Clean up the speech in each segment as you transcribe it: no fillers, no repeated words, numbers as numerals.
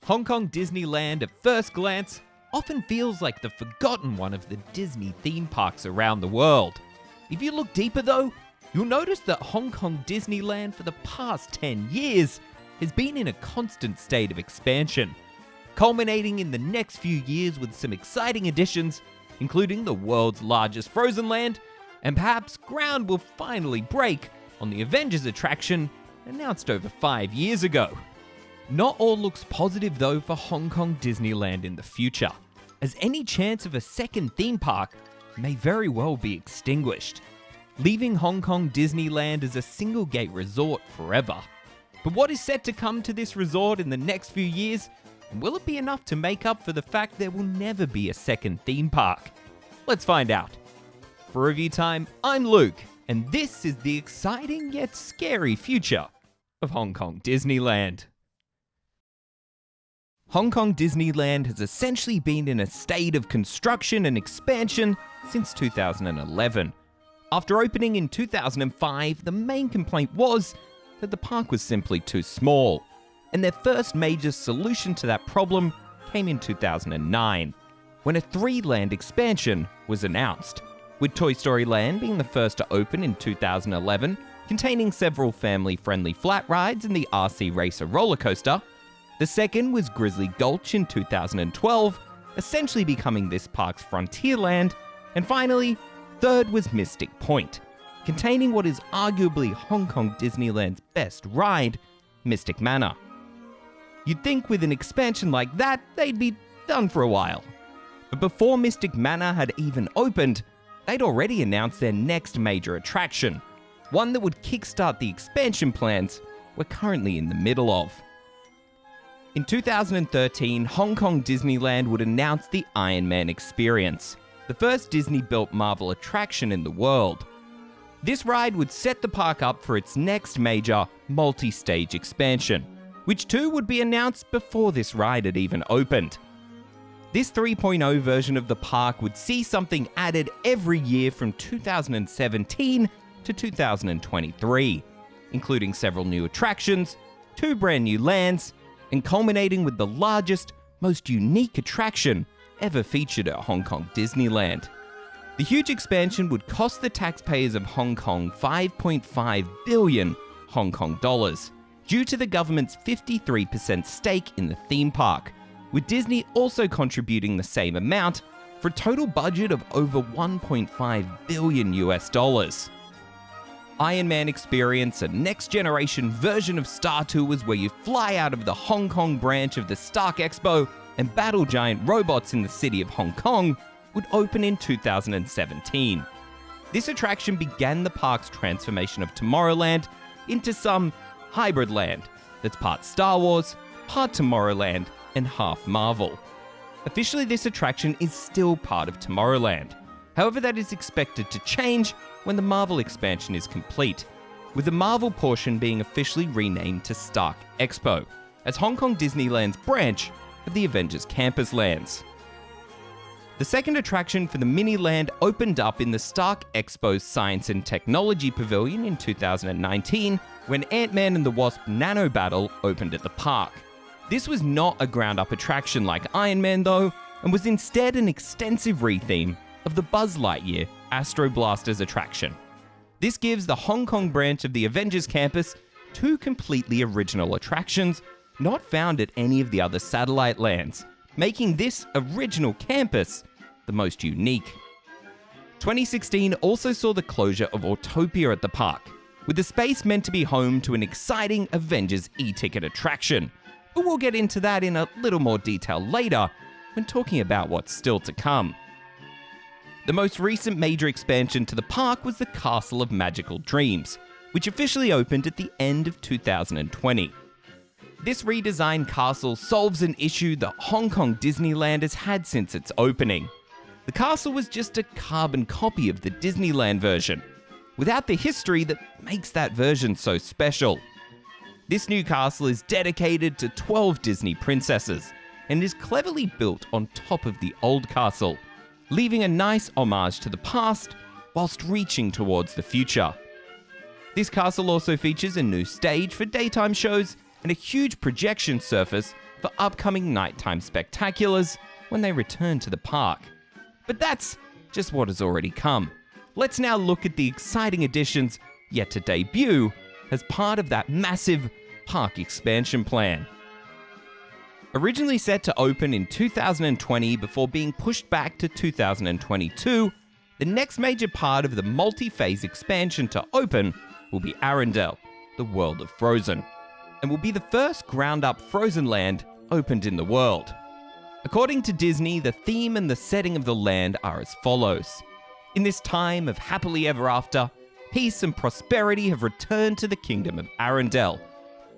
Hong Kong Disneyland at first glance often feels like the forgotten one of the Disney theme parks around the world. If you look deeper though, you'll notice that Hong Kong Disneyland for the past 10 years has been in a constant state of expansion, culminating in the next few years with some exciting additions, including the world's largest frozen land, and perhaps ground will finally break on the Avengers attraction announced over 5 years ago. Not all looks positive though for Hong Kong Disneyland in the future, as any chance of a second theme park may very well be extinguished, leaving Hong Kong Disneyland as a single-gate resort forever. But what is set to come to this resort in the next few years, and will it be enough to make up for the fact there will never be a second theme park? Let's find out. For ReviewTyme, I'm Luke, and this is the exciting yet scary future of Hong Kong Disneyland. Hong Kong Disneyland has essentially been in a state of construction and expansion since 2011. After opening in 2005, the main complaint was that the park was simply too small, and their first major solution to that problem came in 2009, when a 3-land expansion was announced, with Toy Story Land being the first to open in 2011, containing several family-friendly flat rides and the RC Racer roller coaster. The second was Grizzly Gulch in 2012, essentially becoming this park's Frontierland. And finally, third was Mystic Point, containing what is arguably Hong Kong Disneyland's best ride, Mystic Manor. You'd think with an expansion like that, they'd be done for a while. But before Mystic Manor had even opened, they'd already announced their next major attraction, one that would kickstart the expansion plans we're currently in the middle of. In 2013, Hong Kong Disneyland would announce the Iron Man experience, the first Disney-built Marvel attraction in the world. This ride would set the park up for its next major, multi-stage expansion, which too would be announced before this ride had even opened. This 3.0 version of the park would see something added every year from 2017 to 2023, including several new attractions, 2 brand new lands, and culminating with the largest, most unique attraction ever featured at Hong Kong Disneyland. The huge expansion would cost the taxpayers of Hong Kong 5.5 billion Hong Kong dollars, due to the government's 53% stake in the theme park, with Disney also contributing the same amount, for a total budget of over 1.5 billion US dollars. Iron Man Experience, a next-generation version of Star Tours where you fly out of the Hong Kong branch of the Stark Expo and battle giant robots in the city of Hong Kong, would open in 2017. This attraction began the park's transformation of Tomorrowland into some hybrid land that's part Star Wars, part Tomorrowland, and half Marvel. Officially, this attraction is still part of Tomorrowland. However, that is expected to change when the Marvel expansion is complete, with the Marvel portion being officially renamed to Stark Expo, as Hong Kong Disneyland's branch of the Avengers campus lands. The second attraction for the mini-land opened up in the Stark Expo's Science and Technology Pavilion in 2019, when Ant-Man and the Wasp Nano Battle opened at the park. This was not a ground-up attraction like Iron Man though, and was instead an extensive retheme of the Buzz Lightyear Astro Blasters attraction. This gives the Hong Kong branch of the Avengers campus 2 completely original attractions not found at any of the other satellite lands, making this original campus the most unique. 2016 also saw the closure of Autopia at the park, with the space meant to be home to an exciting Avengers e-ticket attraction, but we'll get into that in a little more detail later when talking about what's still to come. The most recent major expansion to the park was the Castle of Magical Dreams, which officially opened at the end of 2020. This redesigned castle solves an issue that Hong Kong Disneyland has had since its opening. The castle was just a carbon copy of the Disneyland version, without the history that makes that version so special. This new castle is dedicated to 12 Disney princesses, and is cleverly built on top of the old castle, leaving a nice homage to the past whilst reaching towards the future. This castle also features a new stage for daytime shows and a huge projection surface for for upcoming nighttime spectaculars when they return to the park. But that's just what has already come. Let's now look at the exciting additions yet to debut as part of that massive park expansion plan. Originally set to open in 2020 before being pushed back to 2022, the next major part of the multi-phase expansion to open will be Arendelle, the world of Frozen, and will be the first ground-up Frozen land opened in the world. According to Disney, the theme and the setting of the land are as follows. In this time of happily ever after, peace and prosperity have returned to the kingdom of Arendelle,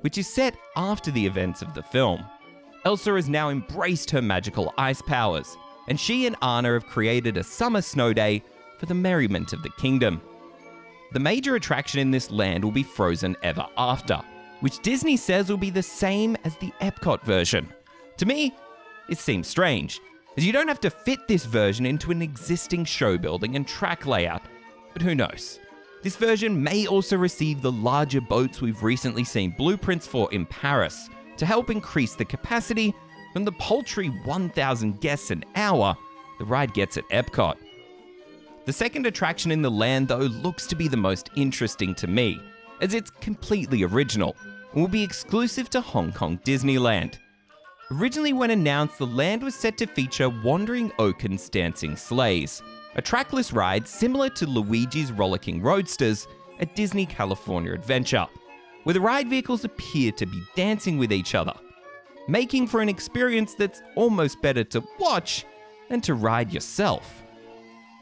which is set after the events of the film. Elsa has now embraced her magical ice powers, and she and Anna have created a summer snow day for the merriment of the kingdom. The major attraction in this land will be Frozen Ever After, which Disney says will be the same as the Epcot version. To me, it seems strange, as you don't have to fit this version into an existing show building and track layout, but who knows? This version may also receive the larger boats we've recently seen blueprints for in Paris, to help increase the capacity from the paltry 1,000 guests an hour the ride gets at Epcot. The second attraction in the land, though, looks to be the most interesting to me, as it's completely original and will be exclusive to Hong Kong Disneyland. Originally when announced, the land was set to feature Wandering Oaken's Dancing Sleighs, a trackless ride similar to Luigi's Rollicking Roadsters at Disney California Adventure, where the ride vehicles appear to be dancing with each other, making for an experience that's almost better to watch than to ride yourself.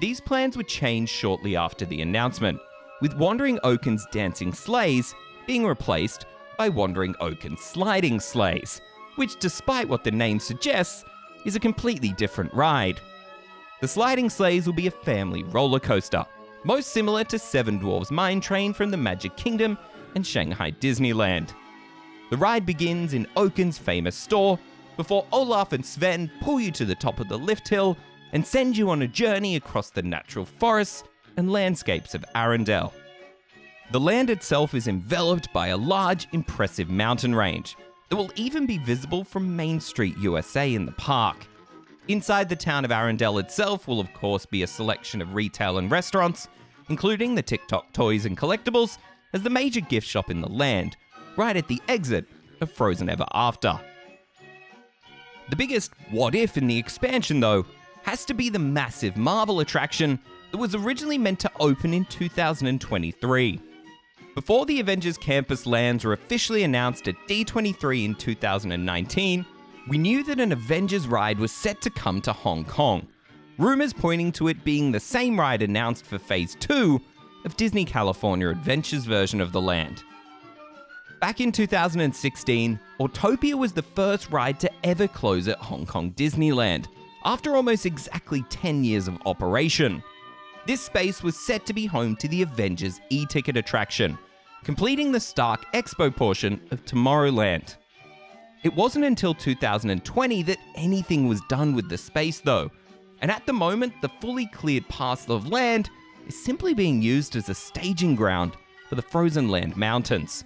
These plans were changed shortly after the announcement, with Wandering Oaken's Dancing Sleighs being replaced by Wandering Oaken's Sliding Sleighs, which, despite what the name suggests, is a completely different ride. The Sliding Sleighs will be a family roller coaster, most similar to Seven Dwarfs Mine Train from the Magic Kingdom and Shanghai Disneyland. The ride begins in Oaken's famous store before Olaf and Sven pull you to the top of the lift hill and send you on a journey across the natural forests and landscapes of Arendelle. The land itself is enveloped by a large, impressive mountain range that will even be visible from Main Street, USA in the park. Inside the town of Arendelle itself will of course be a selection of retail and restaurants, including the TikTok Toys and Collectibles as the major gift shop in the land, right at the exit of Frozen Ever After. The biggest what if in the expansion, though, has to be the massive Marvel attraction that was originally meant to open in 2023. Before the Avengers campus lands were officially announced at D23 in 2019, we knew that an Avengers ride was set to come to Hong Kong, rumors pointing to it being the same ride announced for Phase 2 of Disney California Adventure's version of the land. Back in 2016, Autopia was the first ride to ever close at Hong Kong Disneyland, after almost exactly 10 years of operation. This space was set to be home to the Avengers e-ticket attraction, completing the Stark Expo portion of Tomorrowland. It wasn't until 2020 that anything was done with the space though, and at the moment the fully cleared parcel of land is simply being used as a staging ground for the Frozen Land Mountains.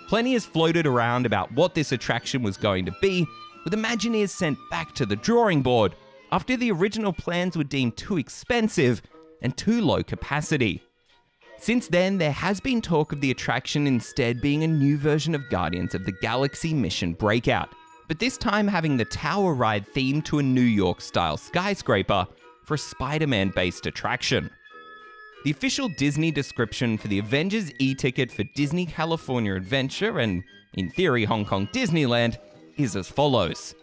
Plenty has floated around about what this attraction was going to be, with Imagineers sent back to the drawing board after the original plans were deemed too expensive and too low capacity. Since then, there has been talk of the attraction instead being a new version of Guardians of the Galaxy Mission Breakout, but this time having the tower ride themed to a New York-style skyscraper for a Spider-Man based attraction. The official Disney description for the Avengers e-ticket for Disney California Adventure and, in theory, Hong Kong Disneyland is as follows.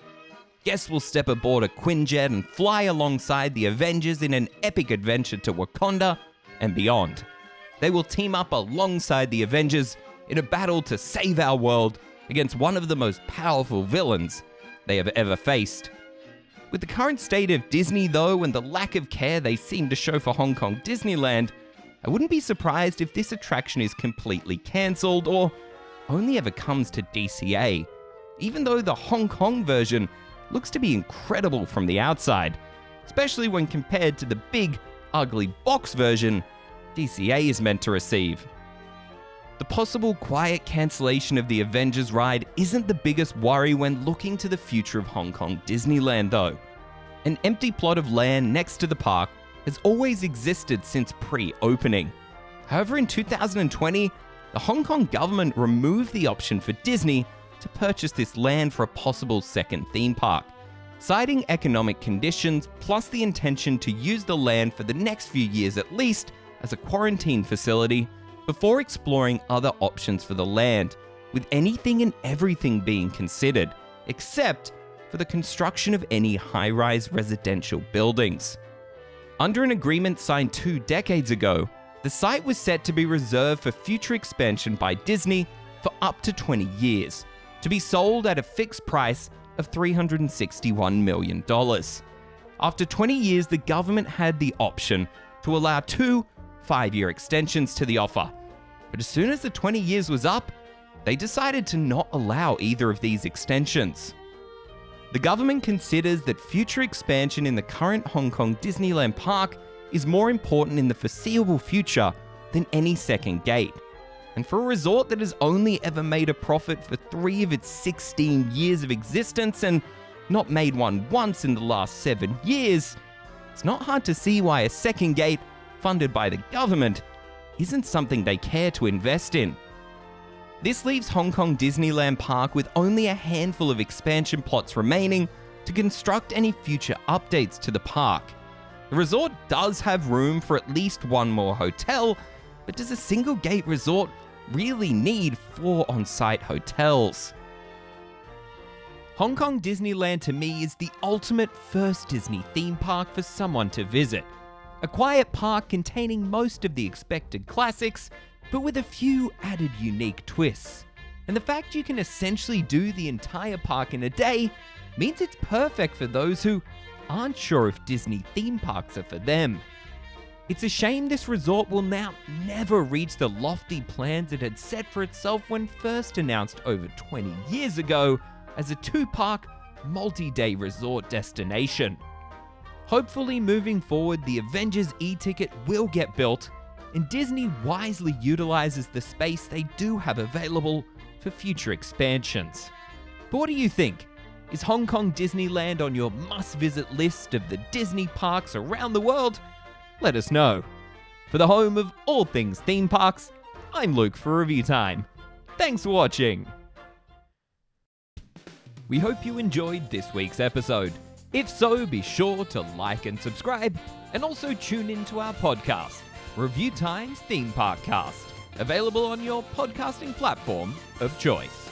Guests will step aboard a Quinjet and fly alongside the Avengers in an epic adventure to Wakanda and beyond. They will team up alongside the Avengers in a battle to save our world against one of the most powerful villains they have ever faced. With the current state of Disney though, and the lack of care they seem to show for Hong Kong Disneyland, I wouldn't be surprised if this attraction is completely cancelled or only ever comes to DCA, even though the Hong Kong version looks to be incredible from the outside, especially when compared to the big, ugly box version DCA is meant to receive. The possible quiet cancellation of the Avengers ride isn't the biggest worry when looking to the future of Hong Kong Disneyland though. An empty plot of land next to the park has always existed since pre-opening. However, in 2020, the Hong Kong government removed the option for Disney to purchase this land for a possible second theme park, citing economic conditions plus the intention to use the land for the next few years at least as a quarantine facility before exploring other options for the land, with anything and everything being considered, except for the construction of any high-rise residential buildings. Under an agreement signed 2 decades ago, the site was set to be reserved for future expansion by Disney for up to 20 years, to be sold at a fixed price of $361 million. After 20 years, the government had the option to allow 2 5-year extensions to the offer. But as soon as the 20 years was up, they decided to not allow either of these extensions. The government considers that future expansion in the current Hong Kong Disneyland park is more important in the foreseeable future than any second gate. And for a resort that has only ever made a profit for 3 of its 16 years of existence and not made one once in the last 7 years, it's not hard to see why a second gate funded by the government isn't something they care to invest in. This leaves Hong Kong Disneyland Park with only a handful of expansion plots remaining to construct any future updates to the park. The resort does have room for at least 1 more hotel, but does a single gate resort really need 4 on-site hotels? Hong Kong Disneyland to me is the ultimate first Disney theme park for someone to visit. A quiet park containing most of the expected classics, but with a few added unique twists. And the fact you can essentially do the entire park in a day means it's perfect for those who aren't sure if Disney theme parks are for them. It's a shame this resort will now never reach the lofty plans it had set for itself when first announced over 20 years ago as a 2-park, multi-day resort destination. Hopefully moving forward, the Avengers e-ticket will get built, and Disney wisely utilizes the space they do have available for future expansions. But what do you think? Is Hong Kong Disneyland on your must-visit list of the Disney parks around the world? Let us know. For the home of all things theme parks, I'm Luke for ReviewTyme. Thanks for watching. We hope you enjoyed this week's episode. If so, be sure to like and subscribe, and also tune into our podcast, ReviewTyme's Theme Park Cast, available on your podcasting platform of choice.